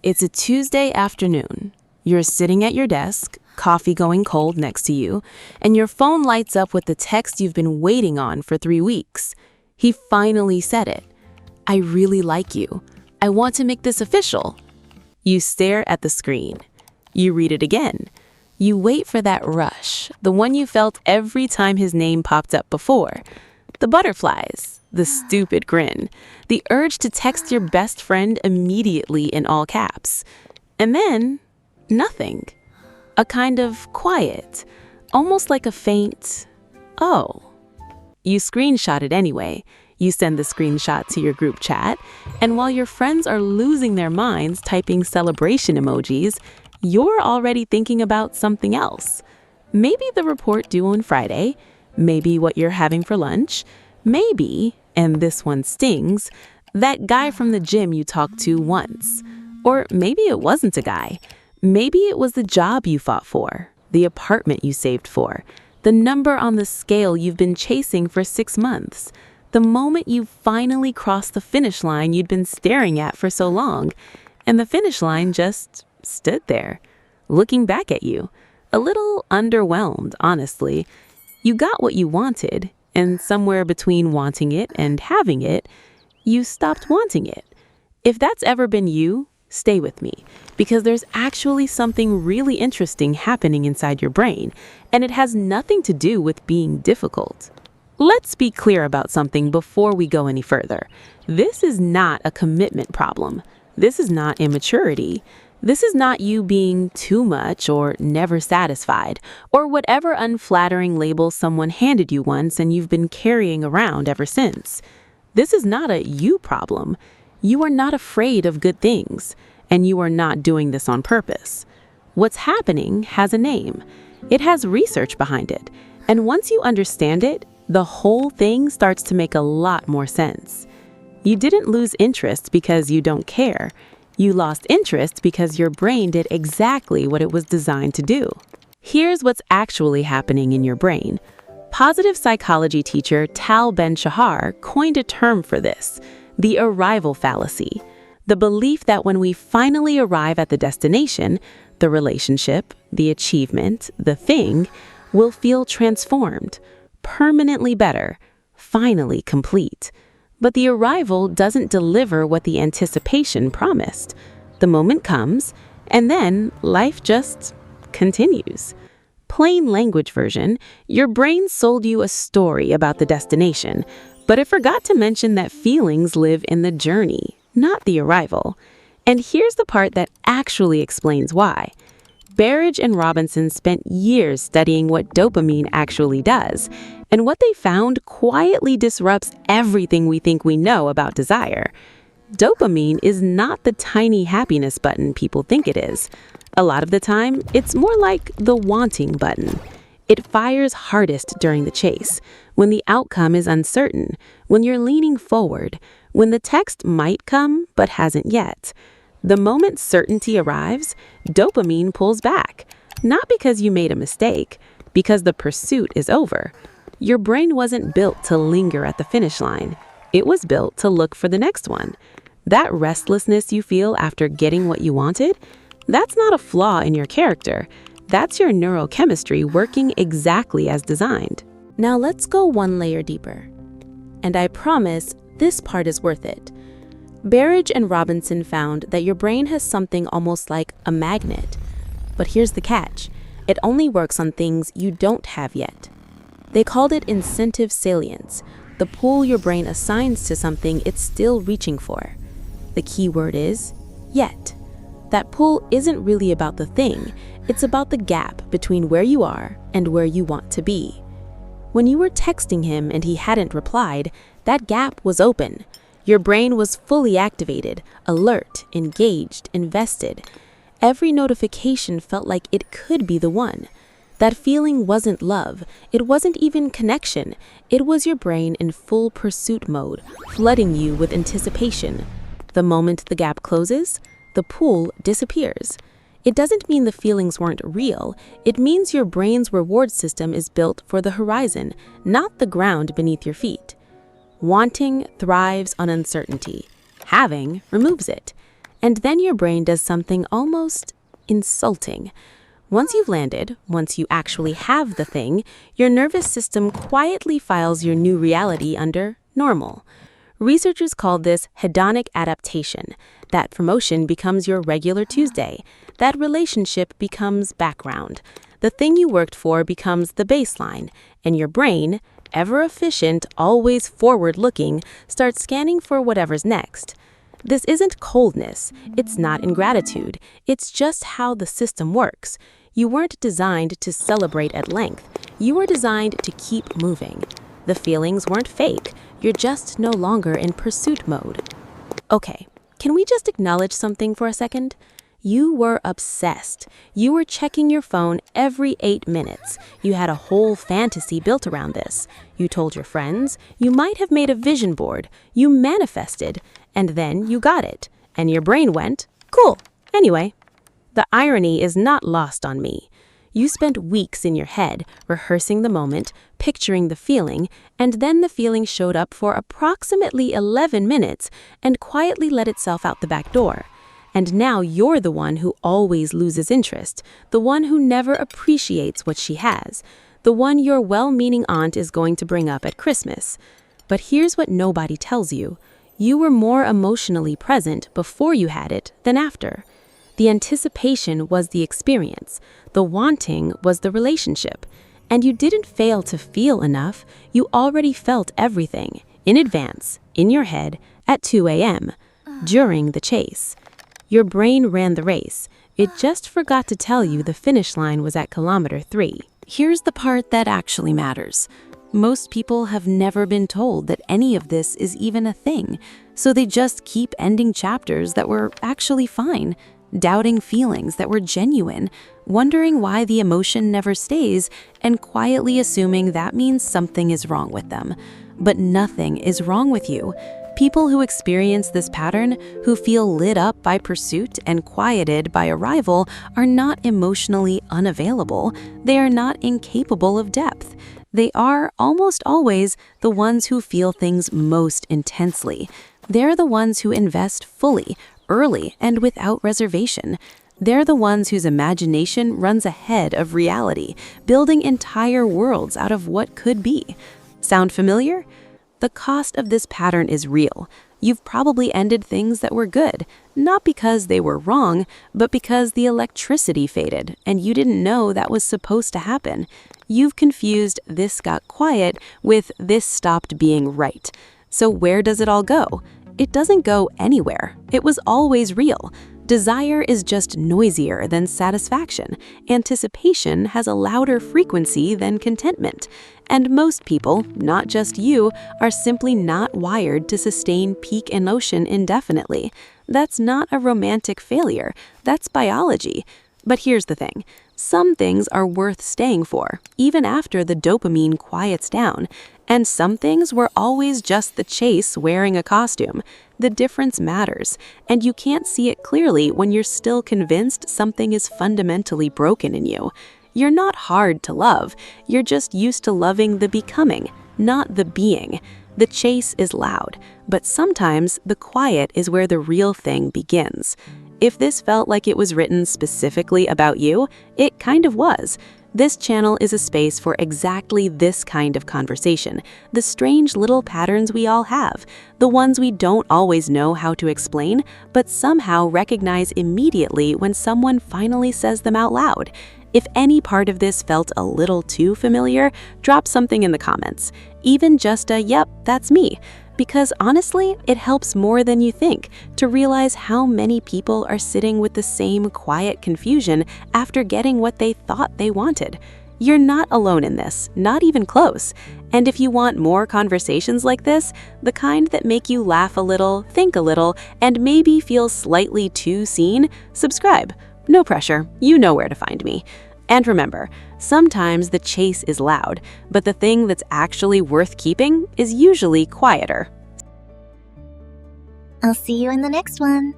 It's a Tuesday afternoon. You're sitting at your desk, coffee going cold next to you, and your phone lights up with the text you've been waiting on for 3 weeks. He finally said it. "I really like you. I want to make this official." You stare at the screen. You read it again. You wait for that rush, the one you felt every time his name popped up before. The butterflies, the stupid grin, the urge to text your best friend immediately in all caps. And then, nothing. A kind of quiet, almost like a faint, "Oh." You screenshot it anyway. You send the screenshot to your group chat, and while your friends are losing their minds typing celebration emojis, you're already thinking about something else. Maybe the report due on Friday, maybe what you're having for lunch, maybe, and this one stings, that guy from the gym you talked to once. Or maybe it wasn't a guy. Maybe it was the job you fought for, the apartment you saved for, the number on the scale you've been chasing for 6 months, the moment you finally crossed the finish line you'd been staring at for so long, and the finish line just stood there, looking back at you, a little underwhelmed, honestly. You got what you wanted, and somewhere between wanting it and having it, you stopped wanting it. If that's ever been you, stay with me, because there's actually something really interesting happening inside your brain, and it has nothing to do with being difficult. Let's be clear about something before we go any further. This is not a commitment problem. This is not immaturity. This is not you being too much or never satisfied, or whatever unflattering label someone handed you once and you've been carrying around ever since. This is not a you problem. You are not afraid of good things, and you are not doing this on purpose. What's happening has a name. It has research behind it, and once you understand it, the whole thing starts to make a lot more sense. You didn't lose interest because you don't care. You lost interest because your brain did exactly what it was designed to do. Here's what's actually happening in your brain. Positive psychology teacher Tal Ben-Shahar coined a term for this: the arrival fallacy. The belief that when we finally arrive at the destination, the relationship, the achievement, the thing, will feel transformed, permanently better, finally complete. But the arrival doesn't deliver what the anticipation promised. The moment comes, and then life just continues. Plain language version, your brain sold you a story about the destination, but it forgot to mention that feelings live in the journey, not the arrival. And here's the part that actually explains why. Berridge and Robinson spent years studying what dopamine actually does, and what they found quietly disrupts everything we think we know about desire. Dopamine is not the tiny happiness button people think it is. A lot of the time, it's more like the wanting button. It fires hardest during the chase, when the outcome is uncertain, when you're leaning forward, when the text might come but hasn't yet. The moment certainty arrives, dopamine pulls back, not because you made a mistake, because the pursuit is over. Your brain wasn't built to linger at the finish line. It was built to look for the next one. That restlessness you feel after getting what you wanted, that's not a flaw in your character. That's your neurochemistry working exactly as designed. Now let's go one layer deeper. And I promise this part is worth it. Berridge and Robinson found that your brain has something almost like a magnet. But here's the catch. It only works on things you don't have yet. They called it incentive salience, the pull your brain assigns to something it's still reaching for. The key word is yet. That pull isn't really about the thing, it's about the gap between where you are and where you want to be. When you were texting him and he hadn't replied, that gap was open. Your brain was fully activated, alert, engaged, invested. Every notification felt like it could be the one. That feeling wasn't love. It wasn't even connection. It was your brain in full pursuit mode, flooding you with anticipation. The moment the gap closes, the pull disappears. It doesn't mean the feelings weren't real. It means your brain's reward system is built for the horizon, not the ground beneath your feet. Wanting thrives on uncertainty. Having removes it. And then your brain does something almost insulting. Once you've landed, once you actually have the thing, your nervous system quietly files your new reality under normal. Researchers call this hedonic adaptation. That promotion becomes your regular Tuesday. That relationship becomes background. The thing you worked for becomes the baseline, and your brain, ever efficient, always forward-looking, starts scanning for whatever's next. This isn't coldness, it's not ingratitude, it's just how the system works. You weren't designed to celebrate at length, you were designed to keep moving. The feelings weren't fake, you're just no longer in pursuit mode. Okay, can we just acknowledge something for a second? You were obsessed. You were checking your phone every 8 minutes. You had a whole fantasy built around this. You told your friends. You might have made a vision board. You manifested. And then you got it. And your brain went, cool. Anyway, the irony is not lost on me. You spent weeks in your head, rehearsing the moment, picturing the feeling, and then the feeling showed up for approximately 11 minutes and quietly let itself out the back door. And now you're the one who always loses interest, the one who never appreciates what she has, the one your well-meaning aunt is going to bring up at Christmas. But here's what nobody tells you. You were more emotionally present before you had it than after. The anticipation was the experience. The wanting was the relationship. And you didn't fail to feel enough. You already felt everything, in advance, in your head, at 2 a.m., during the chase. Your brain ran the race. It just forgot to tell you the finish line was at kilometer 3. Here's the part that actually matters. Most people have never been told that any of this is even a thing, so they just keep ending chapters that were actually fine, doubting feelings that were genuine, wondering why the emotion never stays, and quietly assuming that means something is wrong with them. But nothing is wrong with you. People who experience this pattern, who feel lit up by pursuit and quieted by arrival, are not emotionally unavailable. They are not incapable of depth. They are, almost always, the ones who feel things most intensely. They're the ones who invest fully, early, and without reservation. They're the ones whose imagination runs ahead of reality, building entire worlds out of what could be. Sound familiar? The cost of this pattern is real. You've probably ended things that were good, not because they were wrong, but because the electricity faded and you didn't know that was supposed to happen. You've confused "this got quiet" with "this stopped being right." So where does it all go? It doesn't go anywhere. It was always real. Desire is just noisier than satisfaction. Anticipation has a louder frequency than contentment. And most people, not just you, are simply not wired to sustain peak emotion indefinitely. That's not a romantic failure. That's biology. But here's the thing. Some things are worth staying for, even after the dopamine quiets down. And some things were always just the chase wearing a costume. The difference matters, and you can't see it clearly when you're still convinced something is fundamentally broken in you. You're not hard to love, you're just used to loving the becoming, not the being. The chase is loud, but sometimes the quiet is where the real thing begins. If this felt like it was written specifically about you, it kind of was. This channel is a space for exactly this kind of conversation, the strange little patterns we all have, the ones we don't always know how to explain, but somehow recognize immediately when someone finally says them out loud. If any part of this felt a little too familiar, drop something in the comments. Even just a "yep, that's me." Because honestly, it helps more than you think to realize how many people are sitting with the same quiet confusion after getting what they thought they wanted. You're not alone in this, not even close. And if you want more conversations like this, the kind that make you laugh a little, think a little, and maybe feel slightly too seen, subscribe. No pressure, you know where to find me. And remember, sometimes the chase is loud, but the thing that's actually worth keeping is usually quieter. I'll see you in the next one.